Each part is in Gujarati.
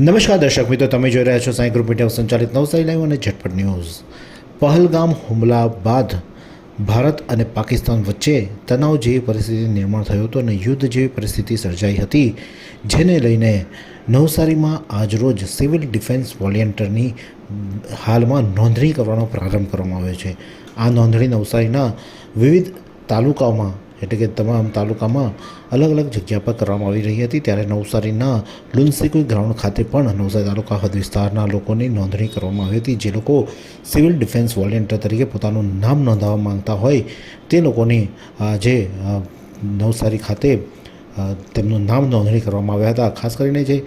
નમસ્કાર દર્શક મિત્રો, તમે જોઈ રહ્યા છો સાંઈ ગ્રુપ મીડિયા સંચાલિત નવસારી લાઈવ અને ઝટપટ ન્યૂઝ। પહલગામ હુમલા બાદ ભારત અને પાકિસ્તાન વચ્ચે તણાવ જેવી પરિસ્થિતિ નિર્માણ થયો હતો અને યુદ્ધ જેવી પરિસ્થિતિ સર્જાઈ હતી, જેને લઈને નવસારીમાં આજરોજ સિવિલ ડિફેન્સ વોલેન્ટિયરની હાલમાં નોંધણી કરવાનો પ્રારંભ કરવામાં આવ્યો છે। આ નોંધણી નવસારીના વિવિધ તાલુકાઓમાં એટલે કે તમામ તાલુકામાં અલગ અલગ જગ્યા પર કરવામાં આવી રહી હતી। ત્યારે નવસારીના લુન્સીકુઈ ગ્રાઉન્ડ ખાતે પણ નવસારી તાલુકા હદ વિસ્તારના લોકોની નોંધણી કરવામાં આવી હતી। જે લોકો સિવિલ ડિફેન્સ વોલેન્ટિયર તરીકે પોતાનું નામ નોંધાવવા માંગતા હોય તે લોકોની આજે નવસારી ખાતે તેમનું નામ નોંધણી કરવામાં આવ્યા હતા। ખાસ કરીને જે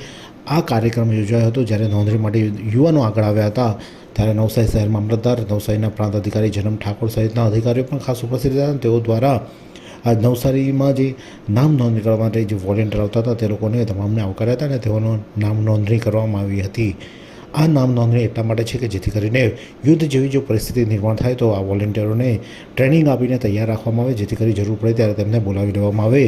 આ કાર્યક્રમ યોજાયો હતો, જ્યારે નોંધણી માટે યુવાનો આગળ આવ્યા હતા, ત્યારે નવસારી શહેર મામલતદાર, નવસારીના પ્રાંત અધિકારી જનમ ઠાકોર સહિતના અધિકારીઓ પણ ખાસ ઉપસ્થિત હતા। તેઓ દ્વારા આજ નવસારીમાં જે નામ નોંધણી કરવા માટે જે વોલેન્ટિયર આવતા હતા તે લોકોને તમામને આવકાર્યા હતા અને તેઓનું નામ નોંધણી કરવામાં આવી હતી। આ નામ નોંધણી એટલા માટે છે કે જેથી કરીને યુદ્ધ જેવી જો પરિસ્થિતિ નિર્માણ થાય તો આ વોલેન્ટિયરોને ટ્રેનિંગ આપીને તૈયાર રાખવામાં આવે, જેથી કરી જરૂર પડે ત્યારે તેમને બોલાવી લેવામાં આવે।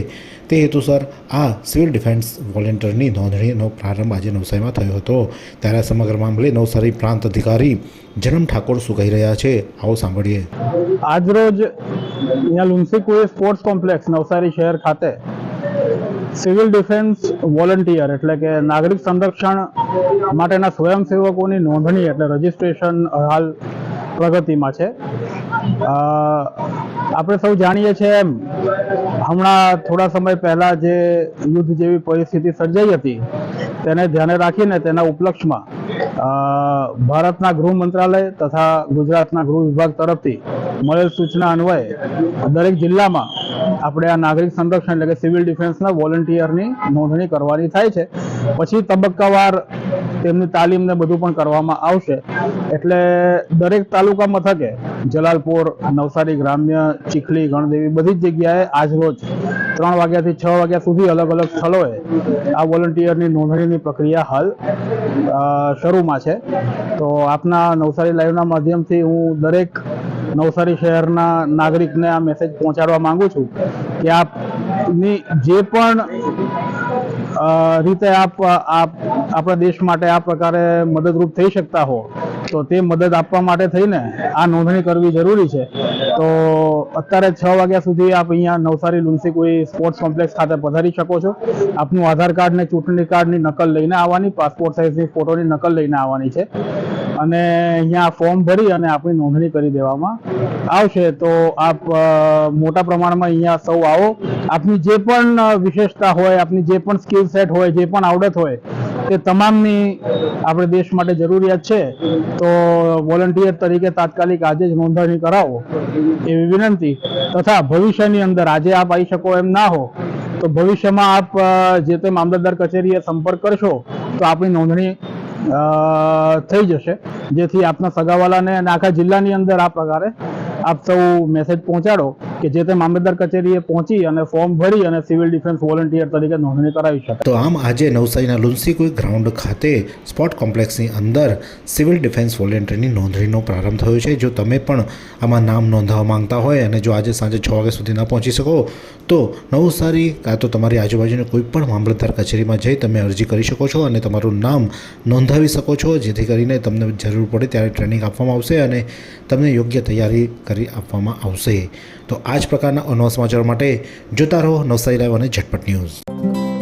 તે હેતુસર આ સિવિલ ડિફેન્સ વોલેન્ટિયરની નોંધણીનો પ્રારંભ આજે નવસારીમાં થયો હતો। ત્યારે સમગ્ર મામલે નવસારી પ્રાંત અધિકારી જનમ ઠાકોર શું કહી રહ્યા છે, આવો સાંભળીએ। આજરોજ અહીંયા લુન્સીકુઈ સ્પોર્ટ્સ કોમ્પ્લેક્સ નવસારી શહેર ખાતે સિવિલ ડિફેન્સ વોલન્ટિયર એટલે કે નાગરિક સંરક્ષણ માટેના સ્વયંસેવકોની નોંધણી એટલે રજિસ્ટ્રેશન હાલ પ્રગતિમાં છે। આપણે સૌ જાણીએ છીએ એમ હમણાં થોડા સમય પહેલાં જે યુદ્ધ જેવી પરિસ્થિતિ સર્જાઈ હતી તેને ધ્યાને રાખીને તેના ઉપલક્ષમાં ભારતના ગૃહ મંત્રાલય તથા ગુજરાતના ગૃહ વિભાગ તરફથી મળેલ સૂચના અન્વયે દરેક જિલ્લામાં આપણે આ નાગરિક સંરક્ષણ એટલે કે સિવિલ ડિફેન્સના વોલન્ટિયરની નોંધણી કરવાની થાય છે। પછી તબક્કાવાર તેમની તાલીમને બધું પણ કરવામાં આવશે। એટલે દરેક તાલુકા મથકે જલાલપુર, નવસારી ગ્રામ્ય, ચીખલી, ગણદેવી બધી જ જગ્યાએ આજરોજ 3 વાગ્યાથી 6 વાગ્યા સુધી અલગ અલગ સ્થળોએ આ વોલન્ટિયરની નોંધણીની પ્રક્રિયા હાલ શરૂમાં છે। તો આપના નવસારી લાઈવના માધ્યમથી હું દરેક નવસારી શહેરના નાગરિકને આ મેસેજ પહોંચાડવા માંગુ છું કે આપની જે પણ રીતે આપ આપણા દેશ માટે આ પ્રકારે મદદરૂપ થઈ શકતા હો તો તે મદદ આપવા માટે થઈને આ નોંધણી કરવી જરૂરી છે। તો અત્યારે 6 વાગ્યા સુધી આપ અહીંયા નવસારી લુન્સીકુઈ સ્પોર્ટ્સ કોમ્પ્લેક્સ ખાતે પધારી શકો છો। આપનું આધાર કાર્ડ ને ચૂંટણી કાર્ડની નકલ લઈને આવવાની, પાસપોર્ટ સાઇઝની ફોટોની નકલ લઈને આવવાની છે અને અહીંયા ફોર્મ ભરી અને આપણી નોંધણી કરી દેવામાં આવશે। તો આપ મોટા પ્રમાણમાં અહીંયા સૌ આવો। આપની જે પણ વિશેષતા હોય, આપની જે પણ સ્કિલ સેટ હોય, જે પણ આવડત હોય તે તમામની આપણે દેશ માટે જરૂરિયાત છે। તો વોલન્ટિયર તરીકે તાત્કાલિક આજે જ નોંધણી કરાવો એવી વિનંતી તથા ભવિષ્યની અંદર આજે આપ આવી શકો એમ ના હો તો ભવિષ્યમાં આપ જે તે મામલતદાર કચેરીએ સંપર્ક કરશો તો આપણી નોંધણી થઈ જશે, જેથી આપના સગાવાલાને અને આખા જિલ્લાની અંદર આ પ્રકારે આપ સૌ મેસેજ પહોંચાડો કે જે તે મામલતદાર કચેરીએ પહોંચી અને ફોર્મ ભરી અને સિવિલ ડિફેન્સ વોલન્ટિયર તરીકે નોંધણી કરાવી શકે। તો આમ આજે નવસારીના લુન્સીકુઈ ગ્રાઉન્ડ ખાતે સ્પોર્ટ કોમ્પ્લેક્સની અંદર સિવિલ ડિફેન્સ વોલેન્ટિયરની નોંધણીનો પ્રારંભ થયો છે। જો તમે પણ આમાં નામ નોંધાવવા માંગતા હોય અને જો આજે સાંજે 6 વાગ્યા સુધી ન પહોંચી શકો તો નવસારી કાં તો તમારી આજુબાજુની કોઈ પણ મામલતદાર કચેરીમાં જઈ તમે અરજી કરી શકો છો અને તમારું નામ નોંધાવી શકો છો, જેથી કરીને તમને જરૂર પડે ત્યારે ટ્રેનિંગ આપવામાં આવશે અને તમને યોગ્ય તૈયારી કરી આપવામાં આવશે। તો આ જ પ્રકારના અનવા સમાચાર માટે જોતા રહો નવસારી લાઈવ અને ઝટપટ ન્યૂઝ।